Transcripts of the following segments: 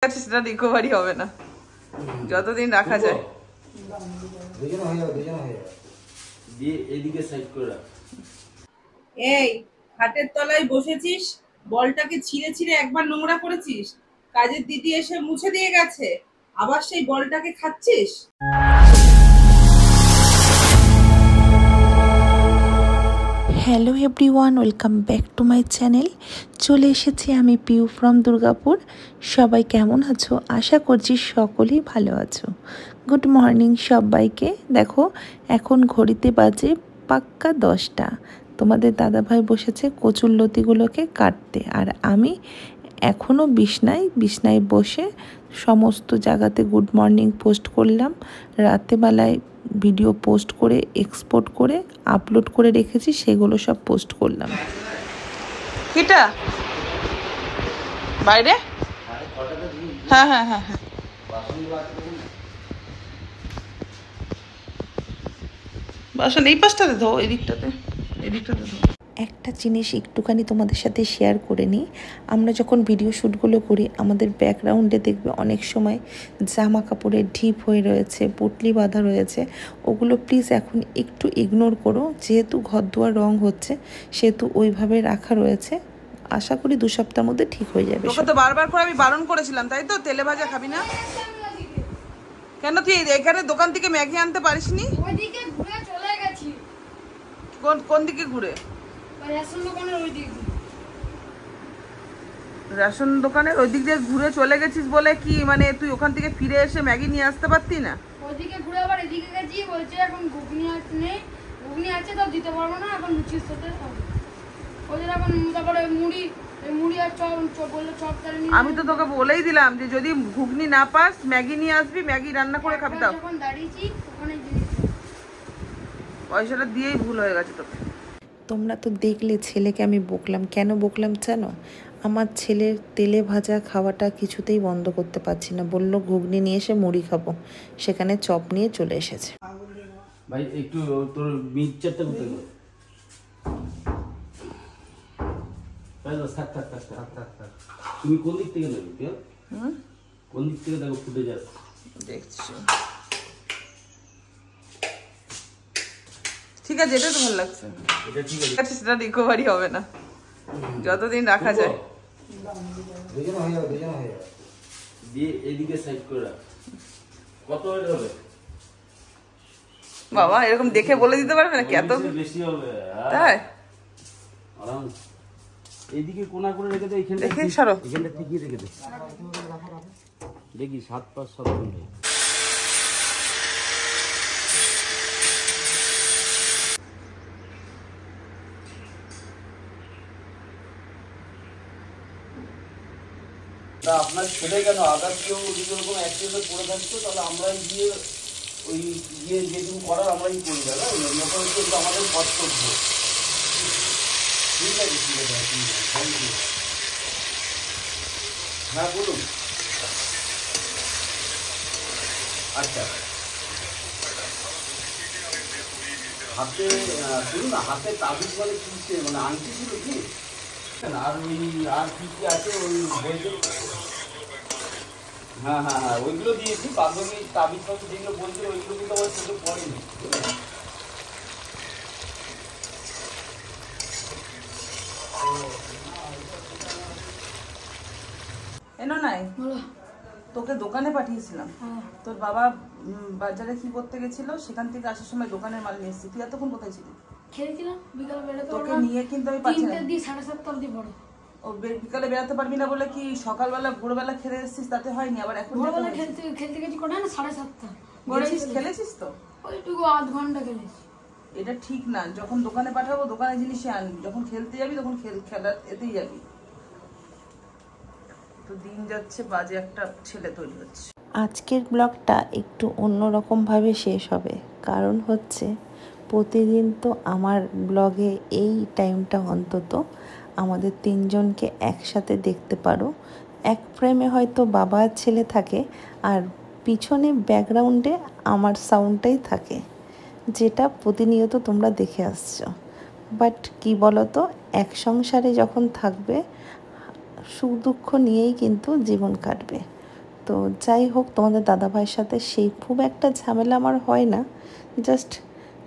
সেটা রিকভারি হবে না যতদিন রাখা যায়। এই খাটের তলায় বসেছিস, বলটাকে ছিঁড়ে ছিঁড়ে একবার নোংরা করেছিস, কাজের দিদি এসে মুছে দিয়ে গেছে, আবার সেই বলটাকে খাচ্ছিস। Hello everyone, welcome back to my channel. চলে এসেছি আমি পিউ ফ্রম দুর্গাপুর। সবাই কেমন আছো? আশা করছি সকলেই ভালো আছো। গুড মর্নিং সবাইকে। দেখো এখন ঘড়িতে বাজে পাক্কা 10টা। তোমাদের দাদাভাই বসেছে কচুর লতিগুলোকে কাটতে, আর আমি এখনও বিছনায় বসে সমস্ত জায়গাতে গুড মর্নিং পোস্ট করলাম। রাতেবেলায় ভিডিও পোস্ট করে এক্সপোর্ট করে আপলোড করে রেখেছি, সেগুলো সব পোস্ট করলাম। কিটা বাইরে? হ্যাঁ হ্যাঁ হ্যাঁ হ্যাঁ, বাসন এই পাশটাতে ধো, এদিকটাতে ধো। একটা জিনিস একটুখানি তোমাদের সাথে শেয়ার করে নিই। আমরা যখন ভিডিও শ্যুটগুলো করি, আমাদের ব্যাকগ্রাউন্ডে দেখবে অনেক সময় জামা কাপড়ের ঢিপ হয়ে রয়েছে, পুটলি বাঁধা রয়েছে। ওগুলো প্লিজ এখন একটু ইগনোর করো। যেহেতু ঘর দুয়ার রং হচ্ছে, সেহেতু ওইভাবে রাখা রয়েছে। আশা করি 2 সপ্তাহের মধ্যে ঠিক হয়ে যাবে। তোকে তো বারবার করে আমি বারণ করেছিলাম, তাই তো? তেলে ভাজা খাবি না কেন? তুই এখানে দোকান থেকে ম্যাগি আনতে পারিসনি? ওইদিকে ঘুরে চলে গেছি। কোন দিকে ঘুরে? রেশন দোকানের ওই দিক। রেশন দোকানের ওই দিক দিয়ে ঘুরে চলে গেছিস বলে কি মানে তুই ওখান থেকে ফিরে এসে ম্যাগি নিয়ে আসতে পারতি না? ওইদিকে ঘুরে আবার এদিকে গেছি, বলছে এখন ঘুগনি নেই, ঘুগনি আছে তো দিতে পারবো না, এখন লুচির সাথে খাবো। ওদের এখন তারপরে মুড়ি আর চপ বললো, চপ তাহলে আমি তো তোকে বলেই দিলাম যে যদি ঘুগনি না পাস ম্যাগি নিয়ে আসবি, ম্যাগি রান্না করে খাবি। তাও যখন দাঁড়িয়েছি ওখানে পয়সাটা দিয়েই ভুল হয়ে গেছে তোকে। তোমরা তো দেখলে ছেলেকে আমি বকলাম। কেন বকলাম জানো? আমার ছেলের তেলে ভাজা খাওয়াটা কিছুতেই বন্ধ করতে পারছি না। বলল ঘুগনি নিয়ে এসে মুড়ি খাবো, সেখানে চপ নিয়ে চলে এসেছে। ভাই একটু তোর মিক্সচারটা করতে গেল। তুমি কোন দিক থেকে নেবে? কোন দিক থেকে দেখো ফুটে যাচ্ছে? দেখছি, ঠিক আছে, এটা তো ভালো লাগছে। এটা ঠিক আছে, সেটা রিকভারি হবে না যতদিন রাখা যায়। দুজনে হয়ে যাবে দিয়ে এদিকে সাইড করে রাখ। কত হবে বাবা? এরকম দেখে বলে দিতে পারবে নাকি? এত বেশি হবে? তাই আরাম এইদিকে কোনা করে রেখে দে। এখানটা দেখে সরো, এখানটা ঠিকই রেখে দে। দেখি 7-5 সব মিলে তা আপনার ছেলে কেন আদার কেউ যদি ওরকম অ্যাক্সিডেন্টে পড়ে থাকতো, তাহলে আমরাই গিয়ে ওই যেটুকু করার আমরাই করি। দাদা কিন্তু আমাদের কর্তব্য। ঠিক আছে, থ্যাংক ইউ। হ্যাঁ বলুন। আচ্ছা, হাতে শুনুন না, হাতে তাবিজ বলে কিনছে, মানে আংটি ছিল কি? আর ওই আর কি কি আছে ওই বইতে? হ্যাঁ হ্যাঁ হ্যাঁ, ওইগুলো দিয়েছি। বাদবাকি তাবিজ ফাবিজ যেগুলো বলছিল ওইগুলো কিন্তু আমার চোখে পড়েনি। এনো নাই, তোকে দোকানে পাঠিয়েছিলাম। তোর বাবা বাজারে কি করতে গেছিল, সেখান থেকে আসার সময় দোকানের মাল নিয়ে এসেছি। তুই এতক্ষণ কোথায় ছিলি? খেয়েছিলাম বিকালে বেরোতে। তোকে নিয়ে কিন্তু আমি পাঠিয়ে 7:30 অবধি পড়ো। ও বিকালে বেরোতে পারবি না বলে কি সকালবেলা ভোরবেলা খেলে এসেছিস তাতে হয়নি? আবার এখন ভোরবেলা খেলতে গেছি কোটা না 7:30। খেলেছিস তো? ওইটুকু আধ ঘন্টা খেলেছি। এটা ঠিক না। যখন দোকানে পাঠাবো দোকানে জিনিসই আনবি, যখন খেলতে যাবি তখন খেলার এতেই যাবি। তো দিন যাচ্ছে, বাজে একটা ছেলে তৈরি হচ্ছে। আজকের ব্লগটা একটু অন্যরকমভাবে শেষ হবে, কারণ হচ্ছে প্রতিদিন তো আমার ব্লগে এই টাইমটা অন্তত আমাদের 3 জনকে একসাথে দেখতে পারো। এক ফ্রেমে হয়তো বাবা আর ছেলে থাকে, আর পিছনে ব্যাকগ্রাউন্ডে আমার সাউন্ডটাই থাকে, যেটা প্রতিনিয়ত তোমরা দেখে আসছো। বাট কি বলো তো, এক সংসারে যখন থাকবে সুখ দুঃখ নিয়েই কিন্তু জীবন কাটবে। তো যাই হোক, তোমাদের দাদাভাইয়ের সাথে সেই খুব একটা ঝামেলা আমার হয় না, জাস্ট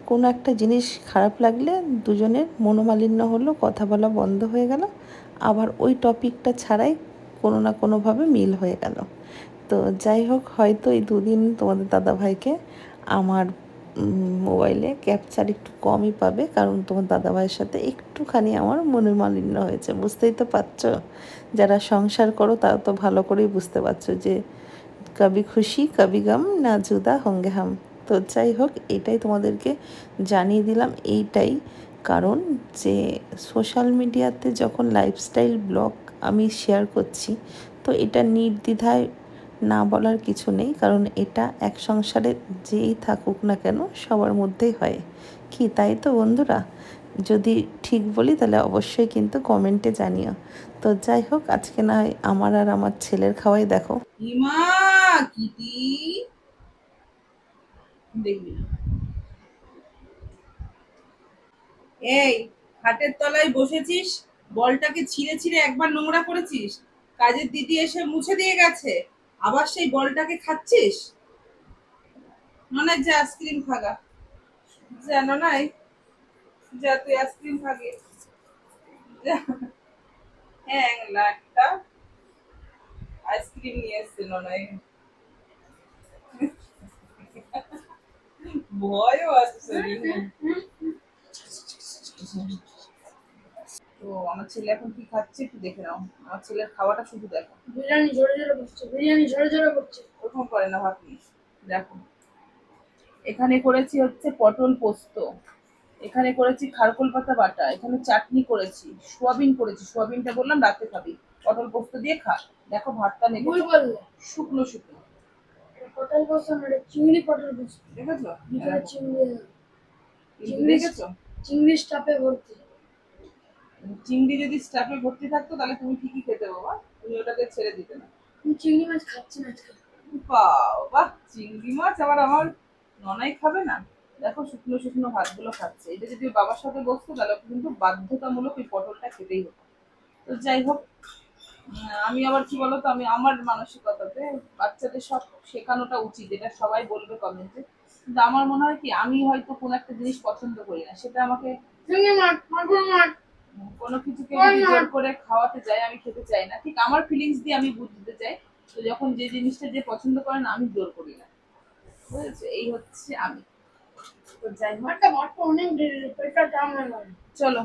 কোনো একটা জিনিস খারাপ লাগলে দুজনের মনোমালিন্য হলো, কথা বলা বন্ধ হয়ে গেল, আবার ওই টপিকটা ছাড়াই কোনো না কোনোভাবে মিল হয়ে গেল। তো যাই হোক, হয়তো এই দুদিন তোমাদের দাদাভাইকে আমার মোবাইলে ক্যাপচার একটু কমই পাবে, কারণ তোমার দাদাভাইয়ের সাথে একটুখানি আমার মনোমালিন্য হয়েছে। বুঝতেই তো পারছো, যারা সংসার করো তারা তো ভালো করেই বুঝতে পারছো যে কবি খুশি কবি গম না জুদা হোঙ্গে হাম। তো যাই হোক, এটাই তোমাদেরকে জানিয়ে দিলাম, এইটাই কারণ যে সোশ্যাল মিডিয়াতে যখন লাইফস্টাইল ব্লগ আমি শেয়ার করছি, তো এটা নির্দ্বিধায় না বলার কিছু নেই, কারণ এটা এক সংসারে যেই থাকুক না কেন সবার মধ্যেই হয়। কি তাই তো বন্ধুরা? যদি ঠিক বলি তাহলে অবশ্যই কিন্তু কমেন্টে জানিও। তো যাই হোক, আজকে না হয় আমার আর আমার ছেলের খাওয়াই দেখো। হিমা কিটি দেখবি না। এই খাটের তলায় বসেছিস, বলটাকে ছিঁড়ে ছিঁড়ে একবার নোংরা করেছিস, কাজের দিদি এসে মুছে দিয়ে গেছে, আবার সেই বলটাকে খাচ্ছিস। নয় যে আইসক্রিম খাগা, জানো নাই, যা তুই আইসক্রিম খাগে, হ্যাঁ একটা আইসক্রিম নিয়ে এসছে নয়, ভয়ও আছে শরীরে। তো আমার ছেলে এখন কি খাচ্ছে একটু দেখে নাও, আমার ছেলের খাওয়াটা শুধু দেখো। বিরিয়ানি ঝরে ঝরে পড়ছে, বিরিয়ানি ঝরে ঝরে পড়ছে। ওরকম করে না ভাবি, দেখো এখানে করেছি হচ্ছে পটল পোস্ত, এখানে করেছি খারকোল পাতা বাটা, এখানে চাটনি করেছি, সোয়াবিন করেছি, সোয়াবিনটা বললাম রাতে খাবি, পটল পোস্ত দিয়ে খা। দেখো ভাতটা নেবে শুকনো শুকনো, পটল পোস্ত না, চিংড়ি পটল পোস্ত। দেখেছো? ভিতরে চিংড়ি, দেখেছো চিংড়ি স্টাফে ভর্তি। চিংড়ি যদি স্টাফে ভর্তি থাকতো তাহলে তুমি ঠিকই খেতে বাবা, তুমি ওটাকে ছেড়ে দিতে না। আমি চিংড়ি মাছ খাচ্ছি না আজকে। বাবা চিংড়ি মাছ আবার আমার ননাই খাবে না। দেখো শুকনো শুকনো ভাতগুলো খাচ্ছে, এটা যদি বাবার সাথে বসতো তাহলে কিন্তু বাধ্যতামূলক ওই পটলটা খেতেই হতো। তো যাই হোক, আমি আবার কি বলতো, আমি আমার মানসিকতাতে বাচ্চাদের সব শেখানোটা উচিত, এটা সবাই বলবে কমেন্টে, কিন্তু আমার মনে হয় কি আমি হয়তো কোনো একটা জিনিস পছন্দ করি না, সেটা আমাকে কোনো কিছুকে যদি জোর করে খাওয়াতে যাই আমি খেতে চাই না, ঠিক আমার ফিলিংস দিয়ে আমি বুঝতে চাই। তো যখন যে জিনিসটা যে পছন্দ করে না আমি জোর করি না, বুঝেছো? এই হচ্ছে আমি। তো যাই হোক, অনেক পেটটা টান লাগে। চলো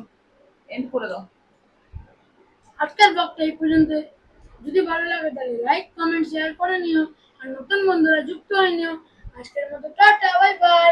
এন্ড করে দাও। আজকের ব্লগটা এই পর্যন্ত। যদি ভালো লাগে তাহলে লাইক কমেন্ট শেয়ার করে নিও, আর নতুন বন্ধুরা যুক্ত হয়ে নিও। আজকের মতো টাটা, বাই বাই।